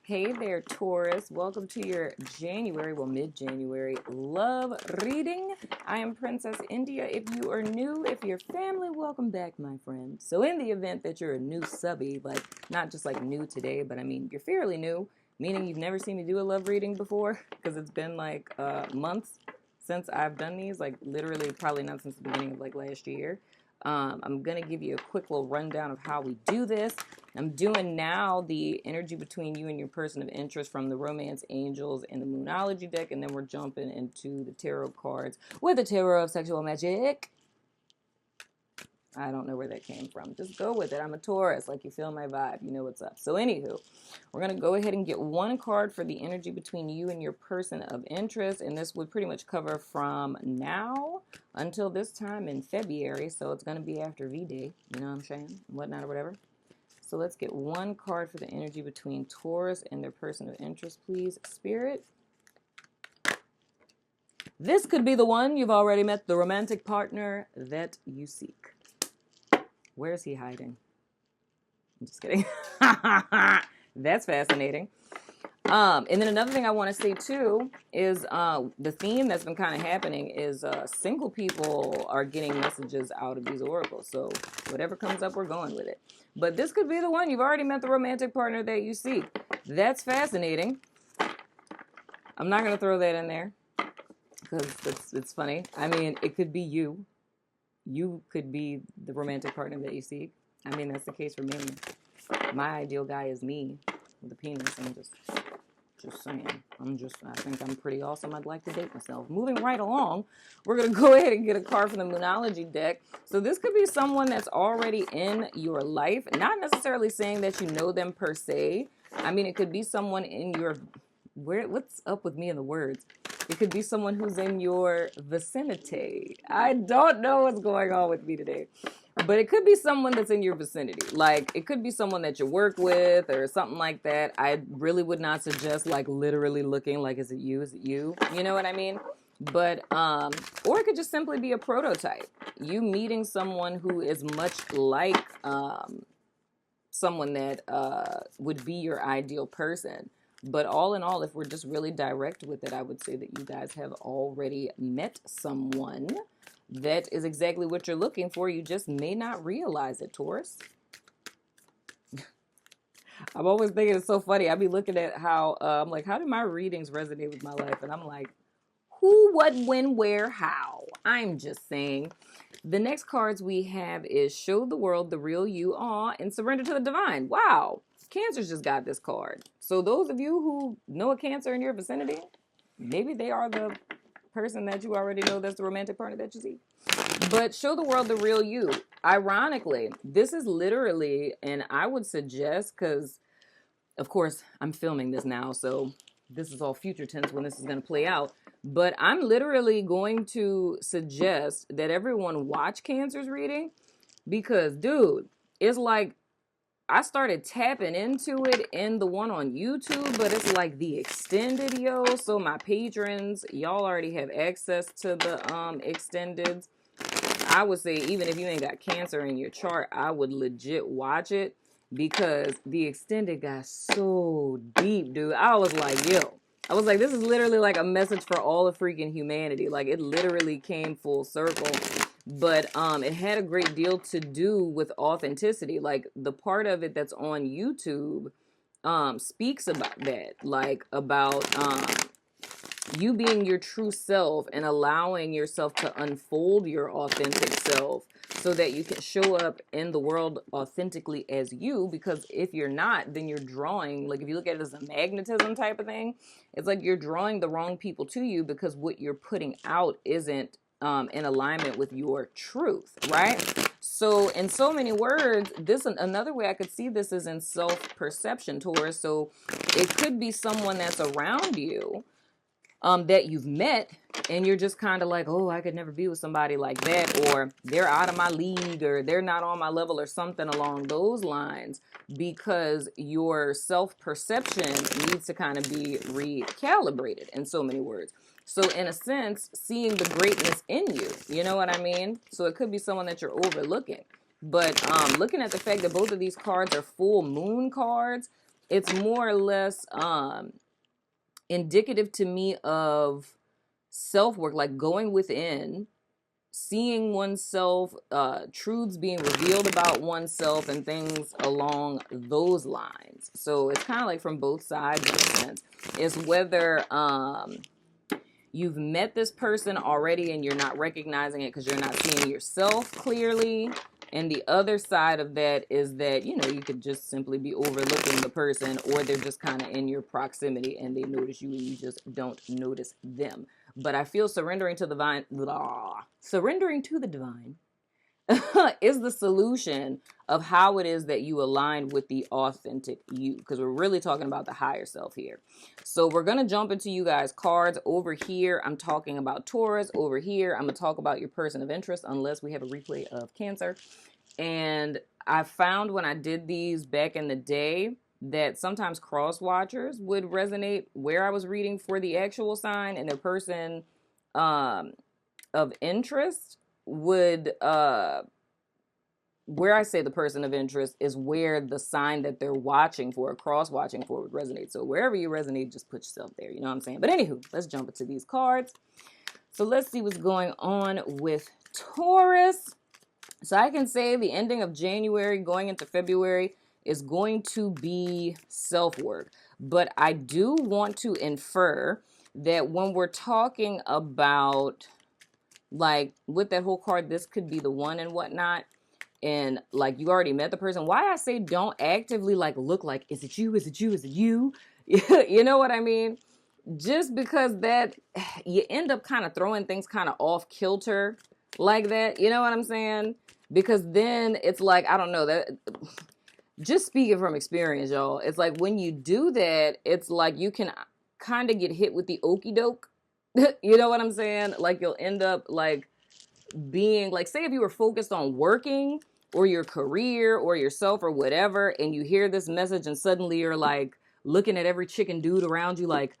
Hey there, Taurus. Welcome to your January, well, mid-January love reading. I am Princess India. If you are new, if you're family, welcome back, my friend. So in the event that you're a new subby, like not just like new today, but I mean, you're fairly new, meaning you've never seen me do a love reading before, because it's been like months since I've done these, like literally probably not since the beginning of like last year. I'm going to give you a quick little rundown of how we do this. I'm doing now the energy between you and your person of interest from the Romance Angels and the Moonology deck, and then we're jumping into the tarot cards with the Tarot of Sexual Magic. I don't know where that came from. Just go with it. I'm a Taurus. Like, you feel my vibe. You know what's up. So anywho, we're going to go ahead and get one card for the energy between you and your person of interest. And this would pretty much cover from now until this time in February. So it's going to be after V-Day. You know what I'm saying? Whatnot or whatever. So let's get one card for the energy between Taurus and their person of interest, please. Spirit. This could be the one you've already met, the romantic partner that you seek. Where is he hiding? I'm just kidding. That's fascinating. And then another thing I want to say too is the theme that's been kind of happening is single people are getting messages out of these oracles. So whatever comes up, we're going with it. But this could be the one. You've already met the romantic partner that you seek. That's fascinating. I'm not going to throw that in there because it's funny. I mean, it could be you. You could be the romantic partner that you seek. I mean, that's the case for me. My ideal guy is me with a penis. I'm just saying. I think I'm pretty awesome. I'd like to date myself. Moving right along, we're going to go ahead and get a card from the Moonology deck. So this could be someone that's already in your life. Not necessarily saying that you know them per se. I mean, it could be someone in your... What's up with me and the words? It could be someone who's in your vicinity. I don't know what's going on with me today. But it could be someone that's in your vicinity. Like, it could be someone that you work with or something like that. I really would not suggest, like, literally looking like, is it you? Is it you? You know what I mean? But, or it could just simply be a prototype. You meeting someone who is much like someone that would be your ideal person. But all in all, if we're just really direct with it, I would say that you guys have already met someone that is exactly what you're looking for. You just may not realize it, Taurus. I'm always thinking it's so funny. I be looking at how, I'm like, how do my readings resonate with my life? And I'm like, who, what, when, where, how? I'm just saying. The next cards we have is Show the World the Real You Are and Surrender to the Divine. Wow. Cancer's just got this card. So those of you who know a Cancer in your vicinity, maybe they are the person that you already know that's the romantic partner that you see. But show the world the real you. Ironically, this is literally, and I would suggest, because of course I'm filming this now, so this is all future tense when this is going to play out. But I'm literally going to suggest that everyone watch Cancer's reading because, dude, it's like I started tapping into it in the one on YouTube, but it's like the extended, yo. So my patrons, y'all already have access to the extendeds. I would say even if you ain't got Cancer in your chart, I would legit watch it because the extended got so deep, dude. I was like, yo. I was like, this is literally like a message for all of freaking humanity. Like, it literally came full circle. But it had a great deal to do with authenticity. Like, the part of it that's on YouTube speaks about that. Like, about you being your true self and allowing yourself to unfold your authentic self so that you can show up in the world authentically as you. Because if you're not, then you're drawing, like if you look at it as a magnetism type of thing, it's like you're drawing the wrong people to you because what you're putting out isn't in alignment with your truth, right? So in so many words, this another way I could see this is in self-perception, Taurus. So it could be someone that's around you that you've met and you're just kind of like, oh, I could never be with somebody like that, or they're out of my league, or they're not on my level, or something along those lines, because your self-perception needs to kind of be recalibrated in so many words. So in a sense, seeing the greatness in you, you know what I mean? So it could be someone that you're overlooking. But looking at the fact that both of these cards are full moon cards, it's more or less indicative to me of self-work, like going within, seeing oneself, truths being revealed about oneself and things along those lines. So it's kind of like from both sides in a sense. It's whether you've met this person already and you're not recognizing it because you're not seeing yourself clearly. And the other side of that is that, you know, you could just simply be overlooking the person, or they're just kind of in your proximity and they notice you and you just don't notice them. But I feel surrendering to the divine is the solution of how it is that you align with the authentic you, because we're really talking about the higher self here. So we're going to jump into you guys' cards. Over here, I'm talking about Taurus. Over here, I'm going to talk about your person of interest, unless we have a replay of Cancer. And I found when I did these back in the day that sometimes cross watchers would resonate where I was reading for the actual sign, and the person of interest would where I say the person of interest is where the sign that they're watching for, cross watching for, would resonate. So wherever you resonate, just put yourself there. You know what I'm saying? But anywho, let's jump into these cards. So let's see what's going on with Taurus. So I can say the ending of January going into February is going to be self-work. But I do want to infer that when we're talking about, like, with that whole card, this could be the one and whatnot, and like you already met the person. Why I say don't actively like look like, is it you, is it you, is it you? You know what I mean? Just because that you end up kind of throwing things kind of off kilter like that. You know what I'm saying? Because then it's like, I don't know, that just speaking from experience, y'all, it's like when you do that, it's like you can kind of get hit with the okey doke. You know what I'm saying? Like you'll end up like being like, say if you were focused on working or your career or yourself or whatever, and you hear this message and suddenly you're like looking at every chick and dude around you like,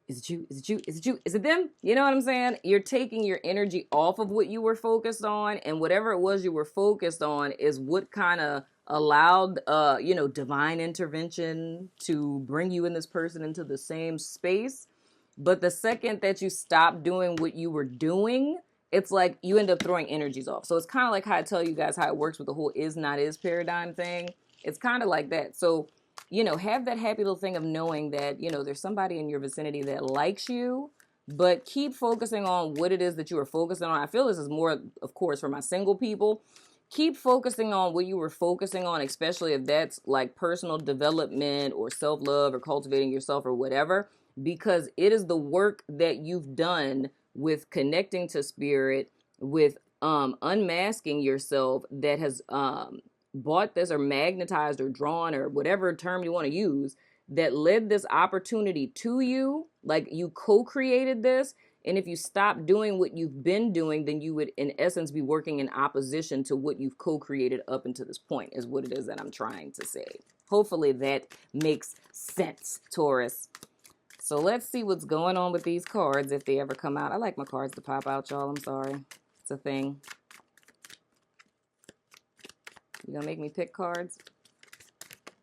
is it you? Is it you? Is it you? Is it them? You know what I'm saying? You're taking your energy off of what you were focused on, and whatever it was you were focused on is what kind of allowed, you know, divine intervention to bring you and this person into the same space. But the second that you stop doing what you were doing, it's like you end up throwing energies off. So it's kind of like how I tell you guys how it works with the whole is not is paradigm thing. It's kind of like that. So, you know, have that happy little thing of knowing that, you know, there's somebody in your vicinity that likes you, but keep focusing on what it is that you are focusing on. I feel this is more, of course, for my single people. Keep focusing on what you were focusing on, especially if that's like personal development or self-love or cultivating yourself or whatever, because it is the work that you've done with connecting to spirit, with unmasking yourself, that has bought this or magnetized or drawn or whatever term you want to use, that led this opportunity to you. Like you co-created this. And if you stop doing what you've been doing, then you would, in essence, be working in opposition to what you've co-created up until this point, is what it is that I'm trying to say. Hopefully that makes sense, Taurus. So let's see what's going on with these cards if they ever come out. I like my cards to pop out, y'all. I'm sorry. It's a thing. You gonna make me pick cards?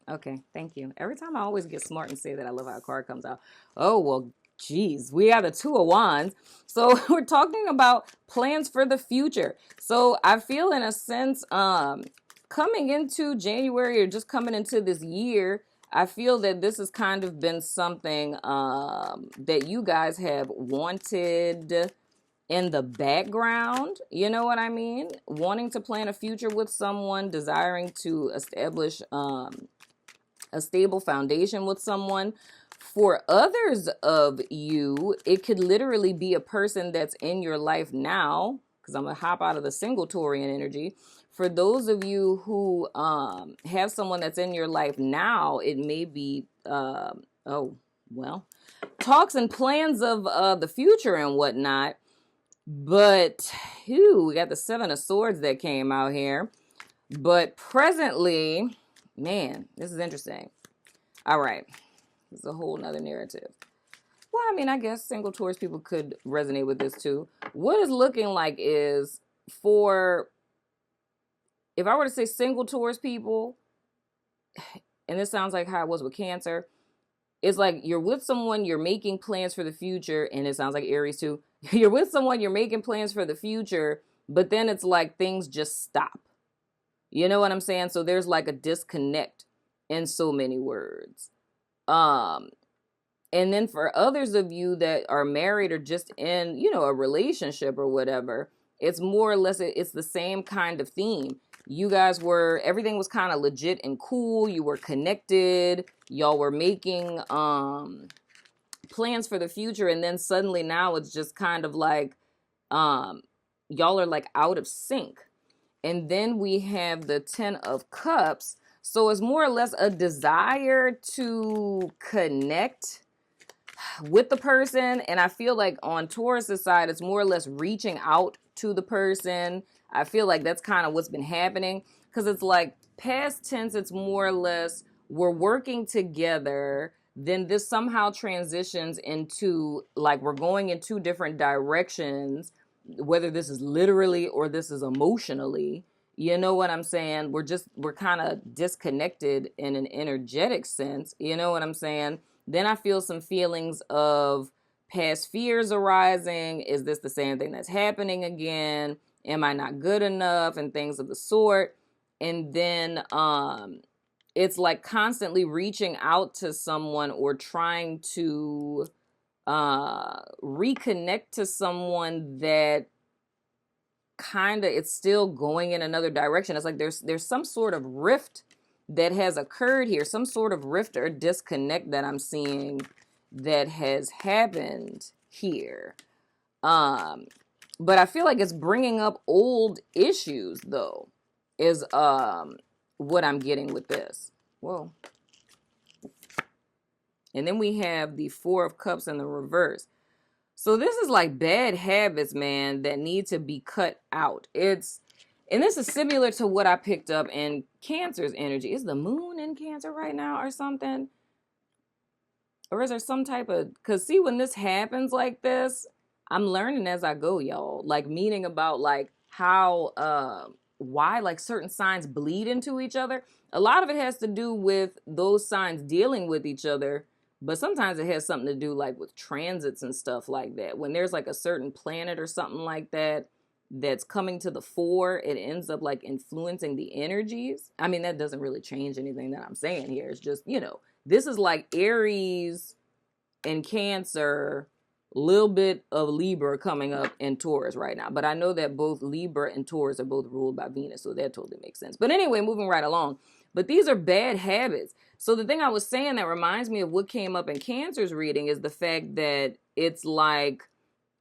Okay, thank you. Every time I always get smart and say that I love how a card comes out. Oh, well, geez. We have the Two of Wands. So we're talking about plans for the future. So I feel in a sense, coming into January or just coming into this year, I feel that this has kind of been something that you guys have wanted in the background. You know what I mean? Wanting to plan a future with someone, desiring to establish a stable foundation with someone. For others of you, it could literally be a person that's in your life now, because I'm going to hop out of the single Taurian energy. For those of you who have someone that's in your life now, it may be, talks and plans of the future and whatnot. But, we got the Seven of Swords that came out here. But presently, man, this is interesting. All right. This is a whole nother narrative. Well, I mean, I guess single Taurus people could resonate with this too. What it's looking like is, for, if I were to say single Taurus people, and this sounds like how it was with Cancer. It's like you're with someone, you're making plans for the future, and it sounds like Aries too. You're with someone, you're making plans for the future, but then it's like things just stop. You know what I'm saying? So there's like a disconnect in so many words. And then for others of you that are married or just in, you know, a relationship or whatever, it's more or less, it's the same kind of theme. You guys were, everything was kind of legit and cool. You were connected. Y'all were making plans for the future. And then suddenly now it's just kind of like y'all are like out of sync. And then we have the 10 of Cups. So it's more or less a desire to connect with the person. And I feel like on Taurus's side, it's more or less reaching out to the person. I feel like that's kind of what's been happening, because it's like past tense, it's more or less we're working together. Then this somehow transitions into like we're going in two different directions, whether this is literally or this is emotionally. You know what I'm saying? We're kind of disconnected in an energetic sense. You know what I'm saying? Then I feel some feelings of past fears arising. Is this the same thing that's happening again? Am I not good enough? And things of the sort. And then it's like constantly reaching out to someone or trying to reconnect to someone that kind of, it's still going in another direction. It's like there's some sort of rift that has occurred here, some sort of rift or disconnect that I'm seeing that has happened here. But I feel like it's bringing up old issues, though, is what I'm getting with this. Whoa. And then we have the 4 of Cups in the reverse. So this is like bad habits, man, that need to be cut out. And this is similar to what I picked up in Cancer's energy. Is the moon in Cancer right now or something? Or is there some type of, because see, when this happens like this, I'm learning as I go, y'all. Like, meaning about like how, why like certain signs bleed into each other. A lot of it has to do with those signs dealing with each other. But sometimes it has something to do like with transits and stuff like that. When there's like a certain planet or something like that that's coming to the fore, it ends up like influencing the energies. I mean, that doesn't really change anything that I'm saying here. It's just, you know, this is like Aries and Cancer, little bit of Libra coming up in Taurus right now. But I know that both Libra and Taurus are both ruled by Venus, so that totally makes sense. But anyway, moving right along. But these are bad habits. So the thing I was saying that reminds me of what came up in Cancer's reading is the fact that it's like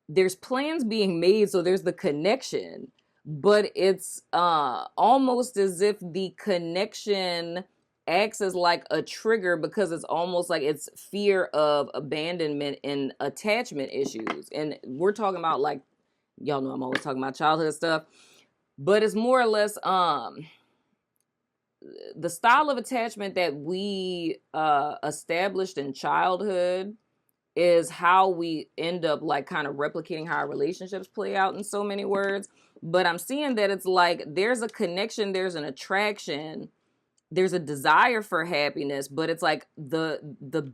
there's plans being made, so there's the connection, but it's almost as if the connection acts as like a trigger, because it's almost like it's fear of abandonment and attachment issues. And we're talking about, like, y'all know I'm always talking about childhood stuff, but it's more or less the style of attachment that we established in childhood is how we end up like kind of replicating how our relationships play out in so many words. But I'm seeing that it's like there's a connection, there's an attraction, there's a desire for happiness, but it's like the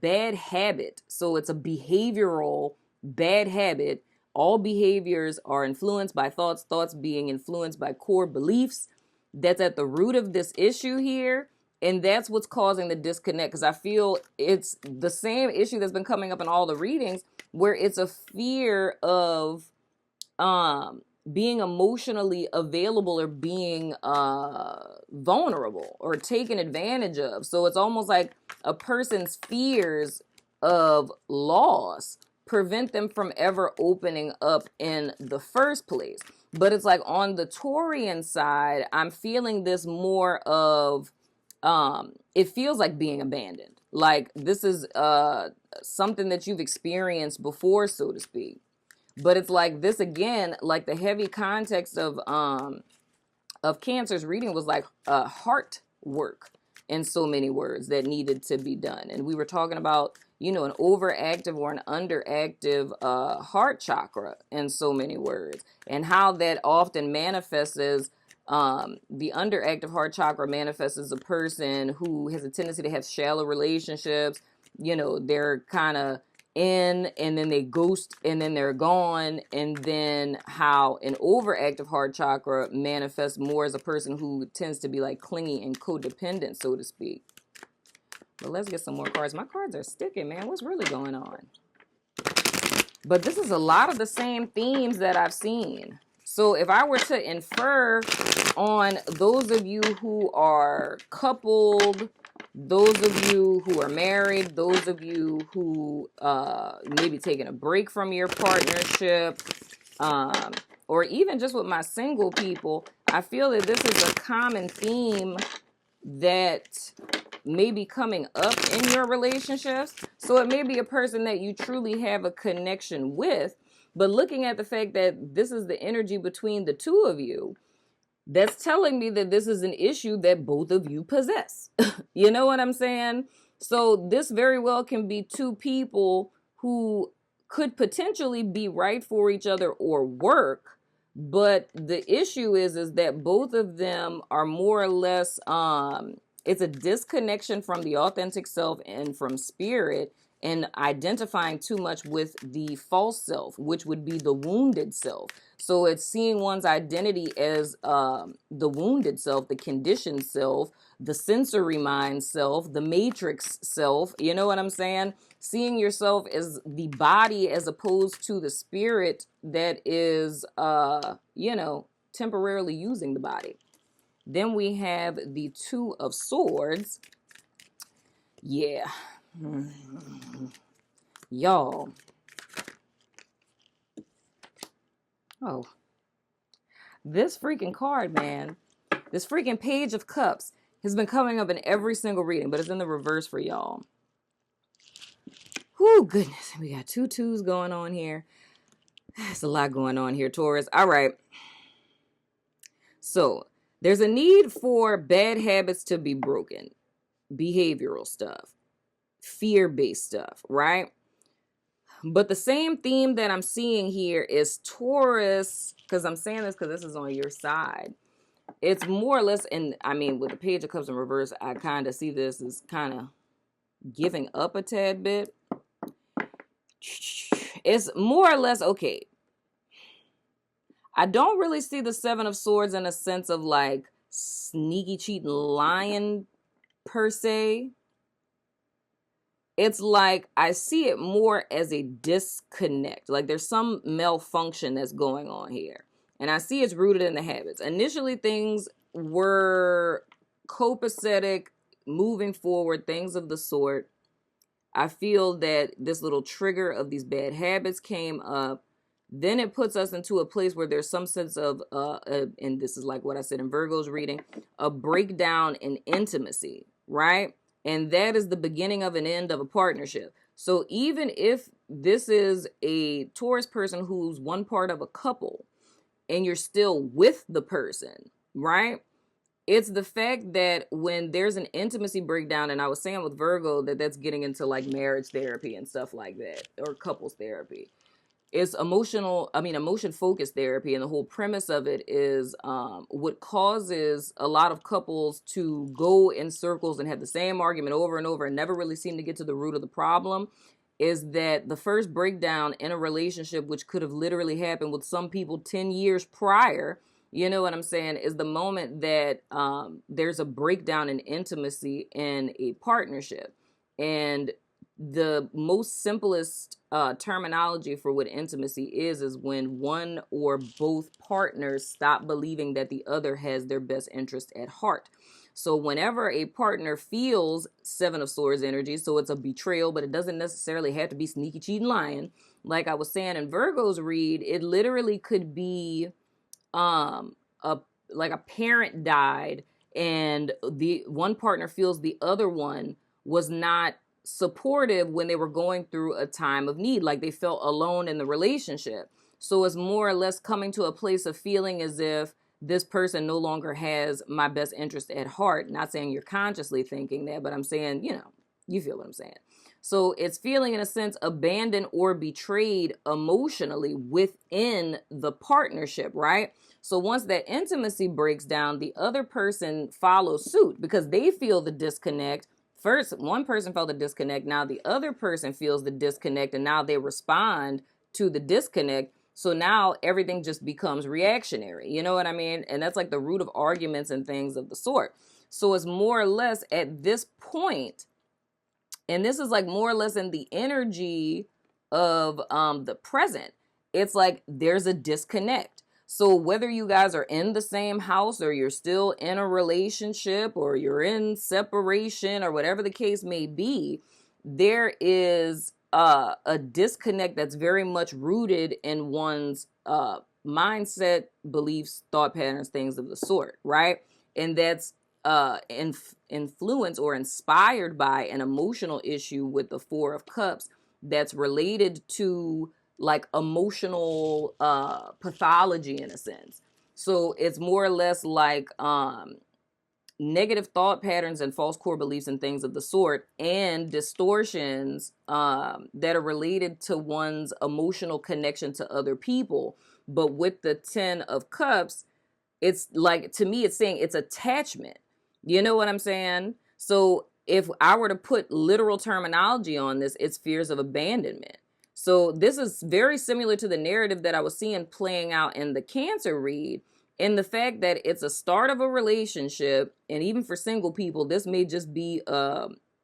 bad habit. So it's a behavioral bad habit. All behaviors are influenced by thoughts, thoughts being influenced by core beliefs. That's at the root of this issue here. And that's what's causing the disconnect, because I feel it's the same issue that's been coming up in all the readings, where it's a fear of being emotionally available or being vulnerable or taken advantage of. So it's almost like a person's fears of loss prevent them from ever opening up in the first place. But it's like on the Taurian side, I'm feeling this more of it feels like being abandoned. Like this is something that you've experienced before, so to speak. But it's like this again, like the heavy context of Cancer's reading was like heart work in so many words that needed to be done. And we were talking about, you know, an overactive or an underactive heart chakra in so many words, and how that often manifests as The underactive heart chakra manifests as a person who has a tendency to have shallow relationships. You know, they're kind of in and then they ghost and then they're gone. And then how an overactive heart chakra manifests more as a person who tends to be like clingy and codependent, so to speak. But let's get some more cards. My cards are sticking, man. What's really going on? But this is a lot of the same themes that I've seen. So if I were to infer on those of you who are coupled, those of you who are married, those of you who maybe taking a break from your partnership, or even just with my single people, I feel that this is a common theme that may be coming up in your relationships. So it may be a person that you truly have a connection with, but looking at the fact that this is the energy between the two of you, that's telling me that this is an issue that both of you possess. You know what I'm saying? So this very well can be two people who could potentially be right for each other or work, but the issue is that both of them are more or less it's a disconnection from the authentic self and from spirit, and identifying too much with the false self, which would be the wounded self. So it's seeing one's identity as the wounded self, the conditioned self, the sensory mind self, the matrix self. You know what I'm saying? Seeing yourself as the body as opposed to the spirit that is, you know, temporarily using the body. Then we have the Two of Swords. Yeah. Y'all. Oh. This freaking card, man. This freaking Page of Cups has been coming up in every single reading, but it's in the reverse for y'all. Whew, goodness. We got two twos going on here. There's a lot going on here, Taurus. All right. So, there's a need for bad habits to be broken. Behavioral stuff. Fear-based stuff, right? But the same theme that I'm seeing here is Taurus, because I'm saying this because this is on your side. It's more or less, and I mean, with the Page of Cups in reverse, I kind of see this as kind of giving up a tad bit. It's more or less, okay, I don't really see the Seven of Swords in a sense of like sneaky cheating lying per se. It's like I see it more as a disconnect. Like there's some malfunction that's going on here. And I see it's rooted in the habits. Initially, things were copacetic, moving forward, things of the sort. I feel that this little trigger of these bad habits came up. Then it puts us into a place where there's some sense of, and this is like what I said in Virgo's reading, a breakdown in intimacy, right? And that is the beginning of an end of a partnership. So even if this is a Taurus person who's one part of a couple and you're still with the person, right? It's the fact that when there's an intimacy breakdown, and I was saying with Virgo that that's getting into like marriage therapy and stuff like that, or couples therapy. It's emotion focused therapy, and the whole premise of it is what causes a lot of couples to go in circles and have the same argument over and over and never really seem to get to the root of the problem is that the first breakdown in a relationship, which could have literally happened with some people 10 years prior, you know what I'm saying, is the moment that there's a breakdown in intimacy in a partnership. And the most simplest terminology for what intimacy is when one or both partners stop believing that the other has their best interest at heart. So whenever a partner feels Seven of Swords energy, so it's a betrayal, but it doesn't necessarily have to be sneaky, cheating, lying. Like I was saying in Virgo's read, it literally could be like a parent died and the one partner feels the other one was not supportive when they were going through a time of need, like they felt alone in the relationship. So it's more or less coming to a place of feeling as if this person no longer has my best interest at heart. Not saying you're consciously thinking that, but I'm saying, you know, you feel what I'm saying. So it's feeling, in a sense, abandoned or betrayed emotionally within the partnership, right? So once that intimacy breaks down, the other person follows suit because they feel the disconnect. First, one person felt the disconnect. Now the other person feels the disconnect, and now they respond to the disconnect. So now everything just becomes reactionary. You know what I mean? And that's like the root of arguments and things of the sort. So it's more or less at this point, and this is like more or less in the energy of the present. It's like there's a disconnect. So whether you guys are in the same house or you're still in a relationship or you're in separation or whatever the case may be, there is a disconnect that's very much rooted in one's mindset, beliefs, thought patterns, things of the sort, right? And that's influenced or inspired by an emotional issue with the Four of Cups that's related to like emotional pathology in a sense. So it's more or less like negative thought patterns and false core beliefs and things of the sort, and distortions that are related to one's emotional connection to other people. But with the 10 of Cups, it's like, to me, it's saying it's attachment. You know what I'm saying? So if I were to put literal terminology on this, it's fears of abandonment. So this is very similar to the narrative that I was seeing playing out in the Cancer read, in the fact that it's a start of a relationship. And even for single people, this may just be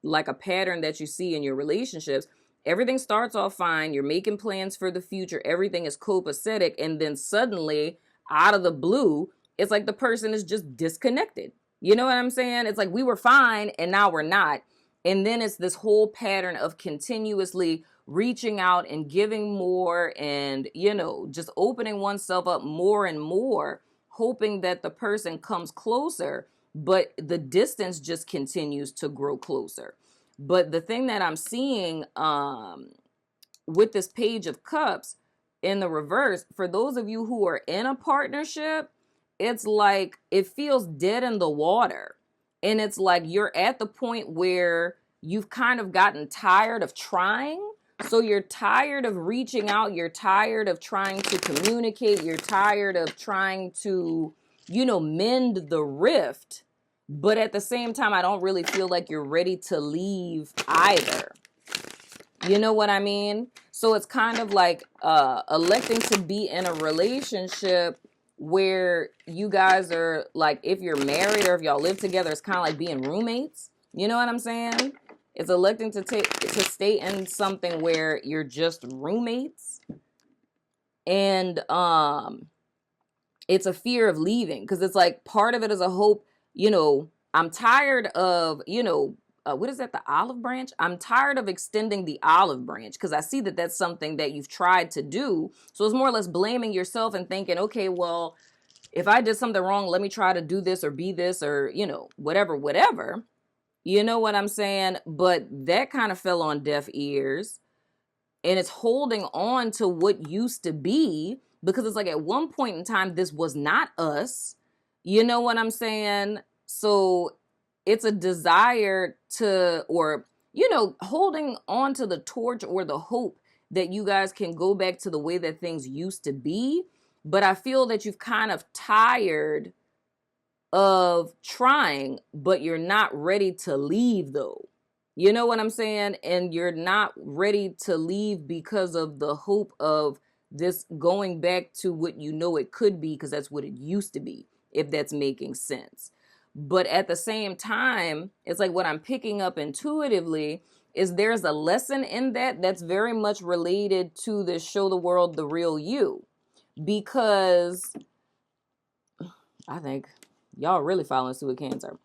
like a pattern that you see in your relationships. Everything starts off fine. You're making plans for the future. Everything is copacetic. And then suddenly, out of the blue, it's like the person is just disconnected. You know what I'm saying? It's like we were fine and now we're not. And then it's this whole pattern of continuously reaching out and giving more and, you know, just opening oneself up more and more, hoping that the person comes closer, but the distance just continues to grow closer. But the thing that I'm seeing with this Page of Cups in the reverse, for those of you who are in a partnership, it's like it feels dead in the water. And it's like you're at the point where you've kind of gotten tired of trying. So you're tired of reaching out. You're tired of trying to communicate. You're tired of trying to, you know, mend the rift. But at the same time, I don't really feel like you're ready to leave either. You know what I mean? So it's kind of like electing to be in a relationship where you guys are like, if you're married or if y'all live together, it's kind of like being roommates. You know what I'm saying? It's electing to stay in something where you're just roommates. And it's a fear of leaving, because it's like part of it is a hope, you know, I'm tired of, you know, what is that, the olive branch? I'm tired of extending the olive branch because I see that that's something that you've tried to do. So it's more or less blaming yourself and thinking, okay, well, if I did something wrong, let me try to do this or be this or, you know, whatever. You know what I'm saying? But that kind of fell on deaf ears. And it's holding on to what used to be, because it's like at one point in time, this was not us. You know what I'm saying? So it's a desire to, or, you know, holding on to the torch or the hope that you guys can go back to the way that things used to be. But I feel that you've kind of tired of trying, but you're not ready to leave though. You know what I'm saying? And you're not ready to leave because of the hope of this going back to what you know it could be, because that's what it used to be, if that's making sense. But at the same time, it's like what I'm picking up intuitively is there's a lesson in that that's very much related to the show the world the real you. Because I think y'all really following suit with Cancer.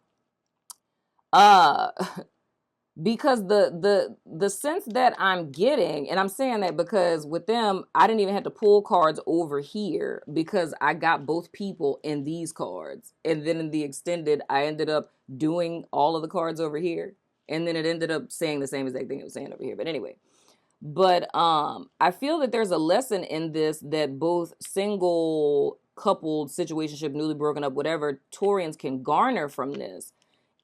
Because the sense that I'm getting, and I'm saying that because with them, I didn't even have to pull cards over here because I got both people in these cards. And then in the extended, I ended up doing all of the cards over here. And then it ended up saying the same exact thing it was saying over here. But anyway, but I feel that there's a lesson in this that both single, coupled, situationship, newly broken up, whatever Taurians can garner from this.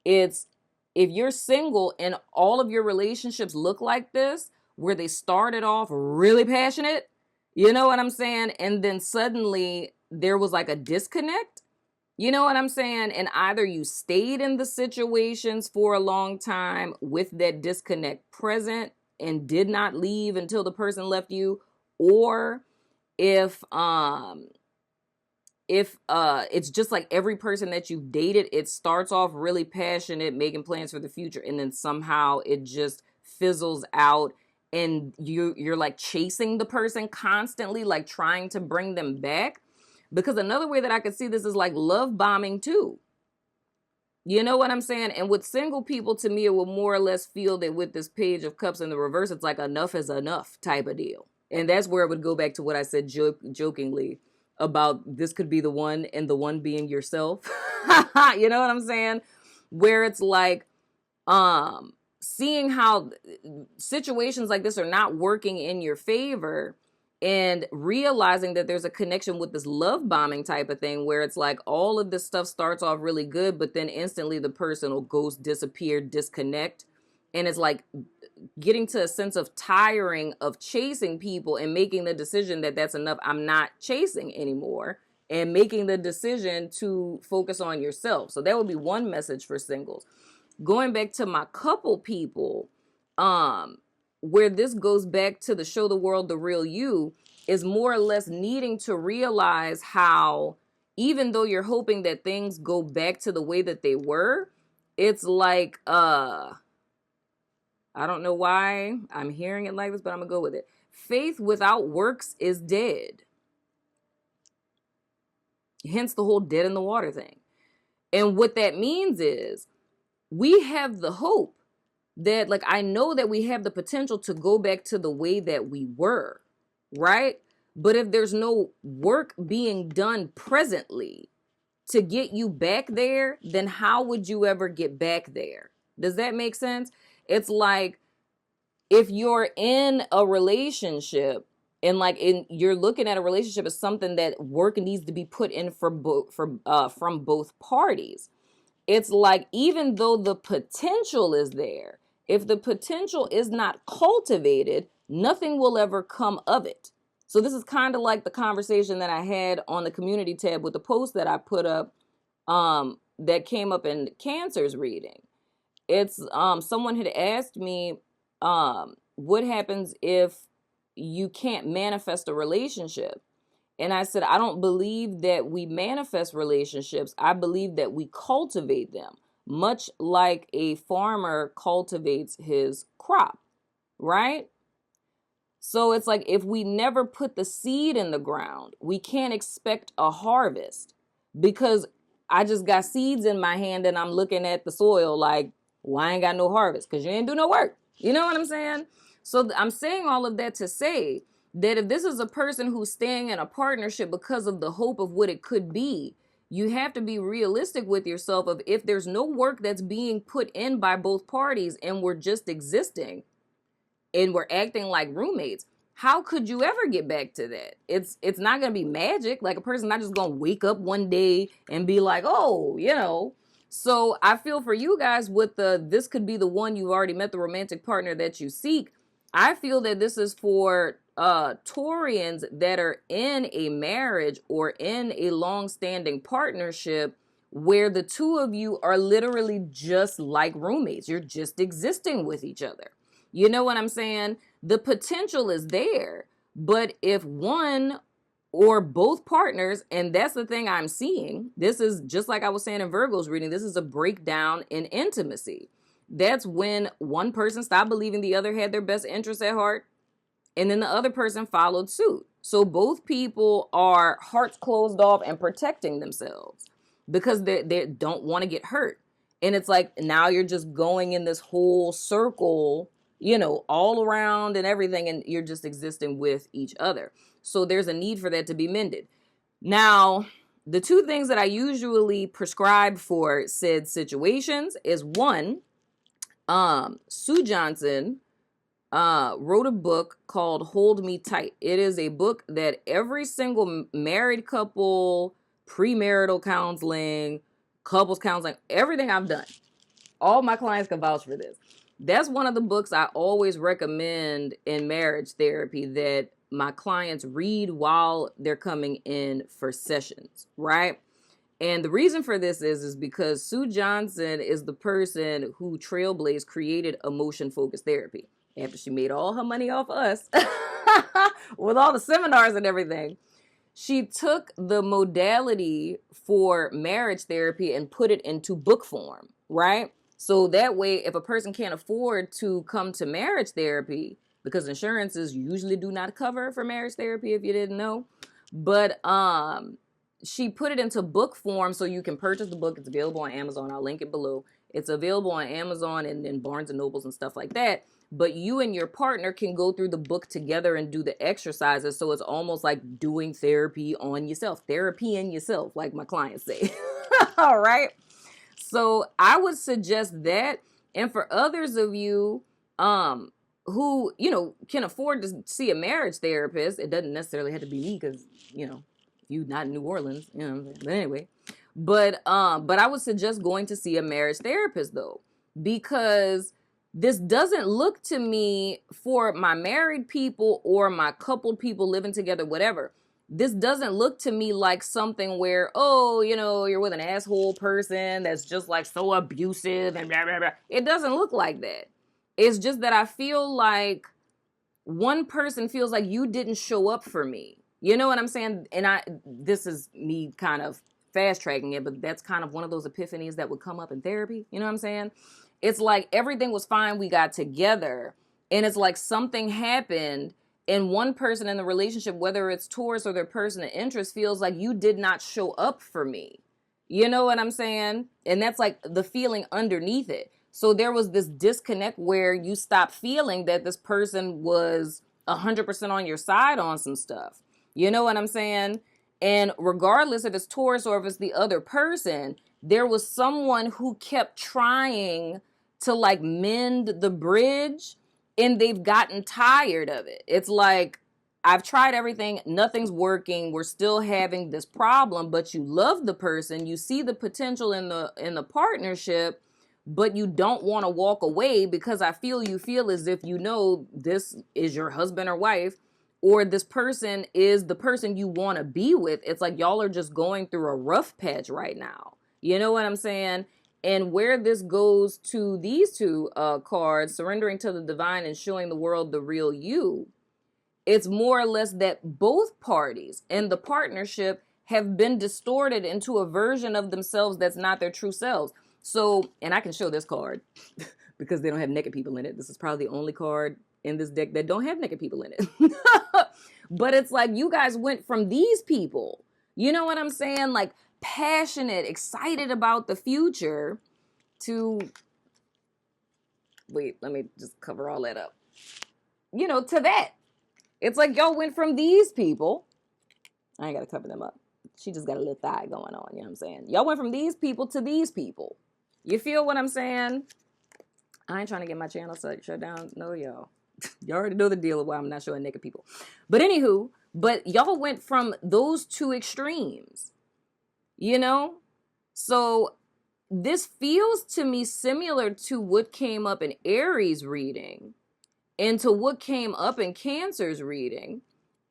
It's if you're single and all of your relationships look like this, where they started off really passionate, you know what I'm saying? And then suddenly there was like a disconnect. You know what I'm saying? And either you stayed in the situations for a long time with that disconnect present and did not leave until the person left you, or if it's just like every person that you've dated, it starts off really passionate, making plans for the future, and then somehow it just fizzles out, and you're like chasing the person constantly, like trying to bring them back. Because another way that I could see this is like love bombing too. You know what I'm saying? And with single people, to me, it will more or less feel that with this Page of Cups in the reverse, it's like enough is enough type of deal. And that's where it would go back to what I said jokingly about this could be the one, and the one being yourself. You know what I'm saying? Where it's like, seeing how situations like this are not working in your favor, and realizing that there's a connection with this love bombing type of thing, where it's like all of this stuff starts off really good, but then instantly the person will ghost, disappear, disconnect. And it's like getting to a sense of tiring of chasing people and making the decision that that's enough. I'm not chasing anymore, and making the decision to focus on yourself. So that would be one message for singles. Going back to my couple people, where this goes back to the show the world the real you, is more or less needing to realize how, even though you're hoping that things go back to the way that they were, it's like, I don't know why I'm hearing it like this, but I'm gonna go with it. Faith without works is dead. Hence the whole dead in the water thing. And what that means is we have the hope that, like, I know that we have the potential to go back to the way that we were, right? But if there's no work being done presently to get you back there, then how would you ever get back there? Does that make sense? It's like, if you're in a relationship and you're looking at a relationship as something that work needs to be put in from both parties. It's like, even though the potential is there, if the potential is not cultivated, nothing will ever come of it. So this is kind of like the conversation that I had on the community tab with the post that I put up, that came up in Cancer's reading. It's someone had asked me, what happens if you can't manifest a relationship? And I said, I don't believe that we manifest relationships. I believe that we cultivate them, much like a farmer cultivates his crop, right? So it's like, if we never put the seed in the ground, we can't expect a harvest, because I just got seeds in my hand and I'm looking at the soil like, well, I ain't got no harvest because you ain't do no work. You know what I'm saying? So I'm saying all of that to say that if this is a person who's staying in a partnership because of the hope of what it could be, you have to be realistic with yourself of, if there's no work that's being put in by both parties and we're just existing and we're acting like roommates, how could you ever get back to that? It's not going to be magic. Like, a person's not just going to wake up one day and be like, oh, you know. So I feel for you guys with this could be the one. You've already met the romantic partner that you seek. I feel that this is for Taurians that are in a marriage or in a long-standing partnership where the two of you are literally just like roommates. You're just existing with each other. You know what I'm saying? The potential is there, but if one or both partners, and that's the thing I'm seeing, this is just like I was saying in Virgo's reading, this is a breakdown in intimacy. That's when one person stopped believing the other had their best interests at heart, and then the other person followed suit. So both people are hearts closed off and protecting themselves because they don't want to get hurt. And it's like, now you're just going in this whole circle, you know, all around and everything, and you're just existing with each other. So there's a need for that to be mended. Now, the two things that I usually prescribe for said situations is, one, Sue Johnson wrote a book called Hold Me Tight. It is a book that every single married couple, premarital counseling, couples counseling, everything I've done, All my clients can vouch for this. That's one of the books I always recommend in marriage therapy that my clients read while they're coming in for sessions, right? And the reason for this is because Sue Johnson is the person who trailblazed, created emotion focused therapy. After she made all her money off us with all the seminars and everything, she took the modality for marriage therapy and put it into book form, right? So that way, if a person can't afford to come to marriage therapy, because insurances usually do not cover for marriage therapy, if you didn't know, but she put it into book form so you can purchase the book. It's available on Amazon. I'll link it below. It's available on Amazon and Barnes and Nobles and stuff like that. But you and your partner can go through the book together and do the exercises. So it's almost like doing therapy on yourself, therapy in yourself, like my clients say. All right. So I would suggest that. And for others of you who, can afford to see a marriage therapist, it doesn't necessarily have to be me because, you not in New Orleans, but anyway. But I would suggest going to see a marriage therapist though, because this doesn't look to me for my married people or my coupled people living together, whatever. This doesn't look to me like something where, you're with an asshole person that's just like so abusive and blah, blah, blah. It doesn't look like that. It's just that I feel like one person feels like you didn't show up for me. You know what I'm saying? And this is me kind of fast tracking it, but that's kind of one of those epiphanies that would come up in therapy. You know what I'm saying? It's like everything was fine. We got together and it's like something happened and one person in the relationship, whether it's Taurus or their person of interest, feels like you did not show up for me. You know what I'm saying? And that's like the feeling underneath it. So there was this disconnect where you stopped feeling that this person was 100% on your side on some stuff. You know what I'm saying? And regardless if it's Taurus or if it's the other person, there was someone who kept trying to like mend the bridge and they've gotten tired of it. It's like, I've tried everything. Nothing's working. We're still having this problem, but you love the person. You see the potential in the partnership, but you don't want to walk away because you feel as if this is your husband or wife, or this person is the person you want to be with. It's like y'all are just going through a rough patch right now. You know what I'm saying? And where this goes to these two cards, surrendering to the divine and showing the world the real you, it's more or less that both parties in the partnership have been distorted into a version of themselves that's not their true selves. So, and I can show this card because they don't have naked people in it. This is probably the only card in this deck that don't have naked people in it. But it's like you guys went from these people, you know what I'm saying? Like passionate, excited about the future to, wait, let me just cover all that up. To that. It's like y'all went from these people. I ain't got to cover them up. She just got a little thigh going on. You know what I'm saying? Y'all went from these people to these people. You feel what I'm saying? I ain't trying to get my channel shut down. No, y'all. Y'all already know the deal of why I'm not showing naked people. But anywho, y'all went from those two extremes. So this feels to me similar to what came up in Aries reading and to what came up in Cancer's reading.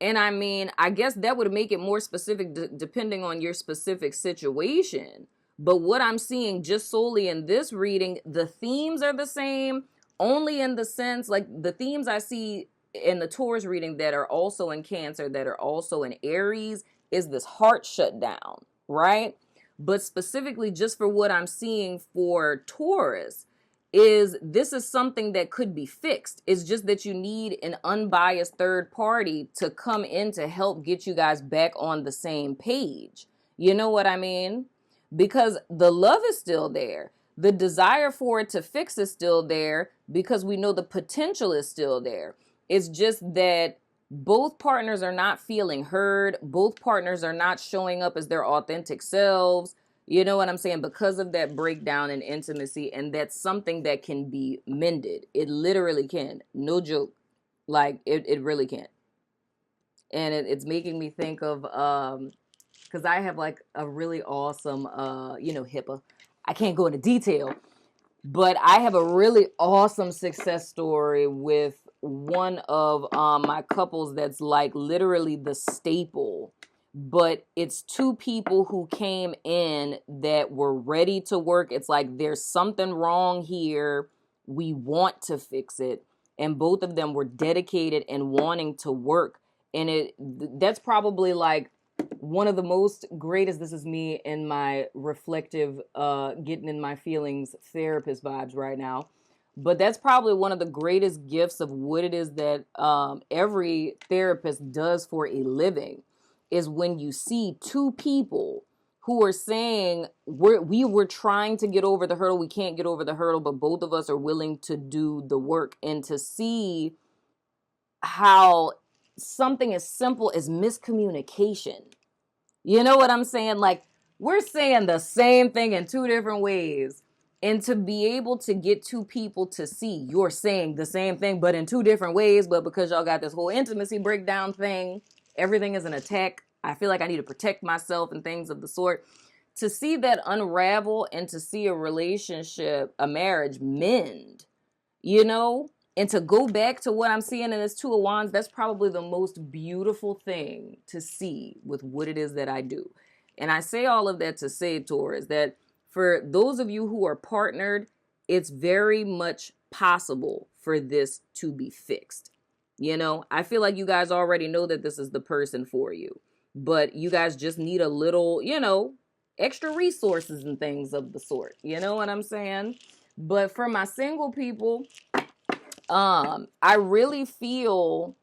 And I mean, I guess that would make it more specific depending on your specific situation. But what I'm seeing just solely in this reading, the themes are the same, only in the sense, like the themes I see in the Taurus reading that are also in Cancer, that are also in Aries, is this heart shutdown, right? But specifically just for what I'm seeing for Taurus, this is something that could be fixed. It's just that you need an unbiased third party to come in to help get you guys back on the same page. You know what I mean? Because the love is still there. The desire for it to fix is still there because we know the potential is still there. It's just that both partners are not feeling heard. Both partners are not showing up as their authentic selves. You know what I'm saying? Because of that breakdown in intimacy, and that's something that can be mended. It literally can. No joke. Like, it really can. And it's making me think of, because I have like a really awesome, HIPAA. I can't go into detail, But I have a really awesome success story with one of my couples that's like literally the staple. But it's two people who came in that were ready to work. It's like there's something wrong here. We want to fix it. And both of them were dedicated and wanting to work. And that's probably like one of the most greatest, this is me in my reflective, getting in my feelings therapist vibes right now. But that's probably one of the greatest gifts of what it is that every therapist does for a living, is when you see two people who are saying, we were trying to get over the hurdle, we can't get over the hurdle, but both of us are willing to do the work, and to see how something as simple as miscommunication, you know what I'm saying? Like, we're saying the same thing in two different ways. And to be able to get two people to see you're saying the same thing, but in two different ways, but because y'all got this whole intimacy breakdown thing, everything is an attack. I feel like I need to protect myself and things of the sort. To see that unravel and to see a relationship, a marriage mend, you know, and to go back to what I'm seeing in this Two of Wands, that's probably the most beautiful thing to see with what it is that I do. And I say all of that to say, Taurus, that for those of you who are partnered, it's very much possible for this to be fixed. You know, I feel like you guys already know that this is the person for you, but you guys just need a little, you know, extra resources and things of the sort. You know what I'm saying? But for my single people, I really feel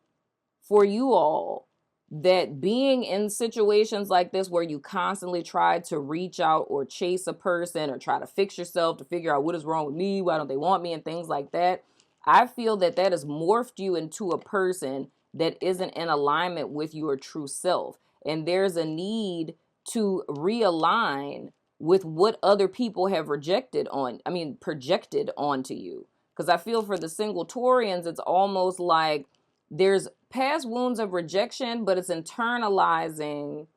for you all that being in situations like this where you constantly try to reach out or chase a person or try to fix yourself to figure out what is wrong with me, why don't they want me, and things like that, I feel that that has morphed you into a person that isn't in alignment with your true self. And there's a need to realign with what other people have projected onto you. Because I feel for the single Taurians, it's almost like there's past wounds of rejection, but it's internalizing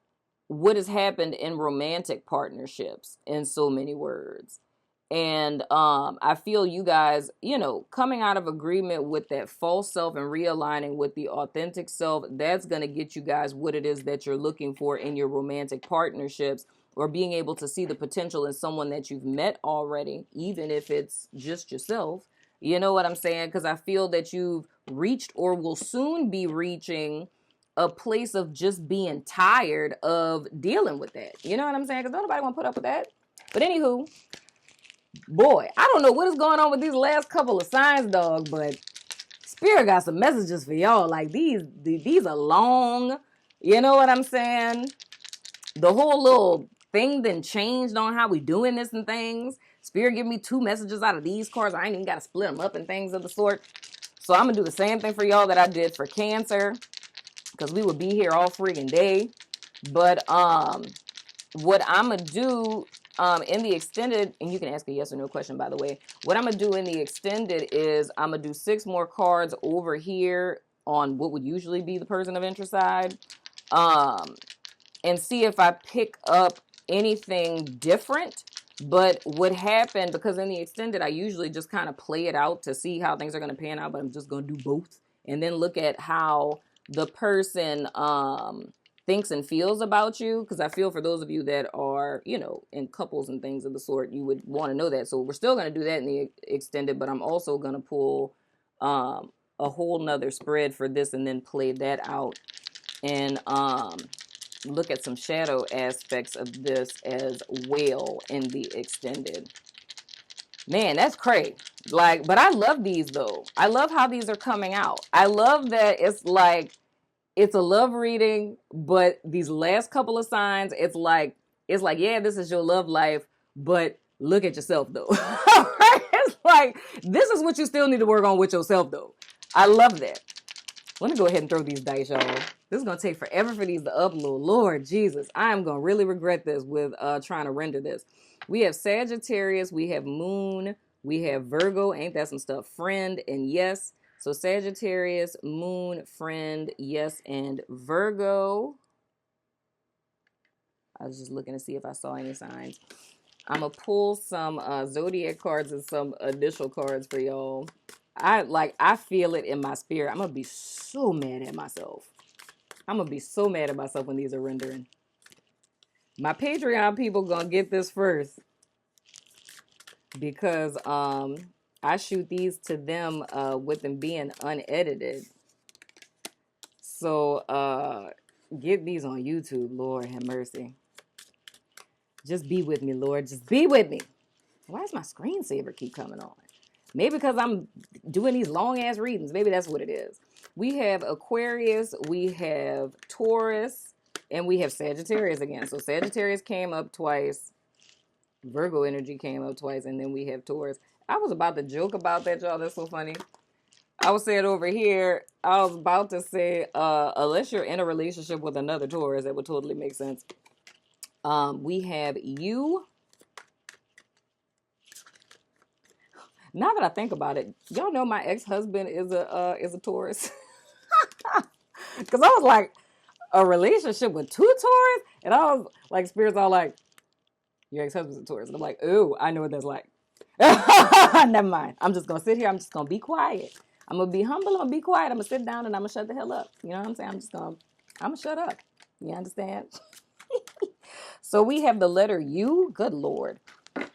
what has happened in romantic partnerships, in so many words. And I feel you guys, you know, coming out of agreement with that false self and realigning with the authentic self, that's going to get you guys what it is that you're looking for in your romantic partnerships, or being able to see the potential in someone that you've met already, even if it's just yourself. You know what I'm saying? Because I feel that you've reached or will soon be reaching a place of just being tired of dealing with that. You know what I'm saying? Because nobody want to put up with that. But anywho, boy, I don't know what is going on with these last couple of signs, dog, but Spirit got some messages for y'all. Like, these are long. You know what I'm saying? The whole little thing then changed on how we doing this and things. Spirit give me two messages out of these cards. I ain't even got to split them up and things of the sort. So I'm going to do the same thing for y'all that I did for Cancer, because we would be here all freaking day. But what I'm going to do in the extended, and you can ask a yes or no question, by the way. What I'm going to do in the extended is I'm going to do 6 more cards over here on what would usually be the person of interest side, and see if I pick up anything different. But what happened, because in the extended, I usually just kind of play it out to see how things are going to pan out, but I'm just going to do both and then look at how the person thinks and feels about you. Because I feel for those of you that are, you know, in couples and things of the sort, you would want to know that. So we're still going to do that in the extended, but I'm also going to pull a whole nother spread for this and then play that out and look at some shadow aspects of this as well in the extended. Man, that's crazy. Like, but I love these though. I love how these are coming out. I love that it's like, it's a love reading, but these last couple of signs, it's like, yeah, this is your love life, but look at yourself though. It's like, this is what you still need to work on with yourself though. I love that. Let me go ahead and throw these dice, y'all. This is going to take forever for these to upload. Lord Jesus, I am going to really regret this with trying to render this. We have Sagittarius, we have Moon, we have Virgo, ain't that some stuff? Friend and yes. So Sagittarius, Moon, Friend, yes, and Virgo. I was just looking to see if I saw any signs. I'm going to pull some zodiac cards and some initial cards for y'all. I feel it in my spirit. I'm going to be so mad at myself. I'm going to be so mad at myself when these are rendering. My Patreon people going to get this first. Because I shoot these to them with them being unedited. So get these on YouTube. Lord have mercy. Just be with me, Lord. Just be with me. Why does my screensaver keep coming on? Maybe because I'm doing these long-ass readings. Maybe that's what it is. We have Aquarius, we have Taurus, and we have Sagittarius again. So Sagittarius came up twice. Virgo energy came up twice, and then we have Taurus. I was about to joke about that, y'all. That's so funny. I was saying over here, I was about to say, unless you're in a relationship with another Taurus, that would totally make sense. We have you. Now that I think about it, y'all know my ex-husband is a Taurus. Because I was like, a relationship with two Taurus? And I was like, spirits all like, your ex-husband's a Taurus. And I'm like, ooh, I know what that's like. Never mind. I'm just going to sit here. I'm just going to be quiet. I'm going to be humble. I'm going to be quiet. I'm going to sit down and I'm going to shut the hell up. You know what I'm saying? I'm going to shut up. You understand? So we have the letter U. Good Lord.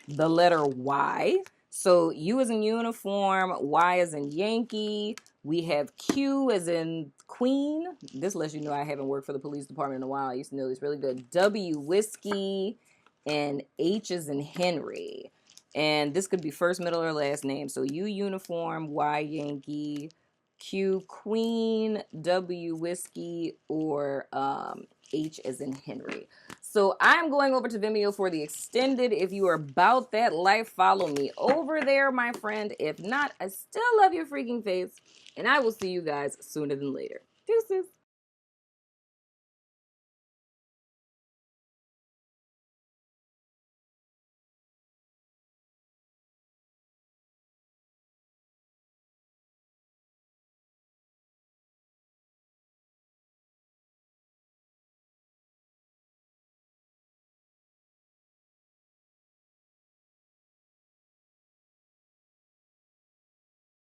The letter Y. So U as in uniform, Y as in Yankee. We have Q as in Queen. This lets you know I haven't worked for the police department in a while. I used to know this really good. W, Whiskey, and H as in Henry. And this could be first, middle, or last name. So U, uniform, Y, Yankee, Q, Queen, W, Whiskey, or H as in Henry. So I'm going over to Vimeo for the extended. If you are about that life, follow me over there, my friend. If not, I still love your freaking face. And I will see you guys sooner than later.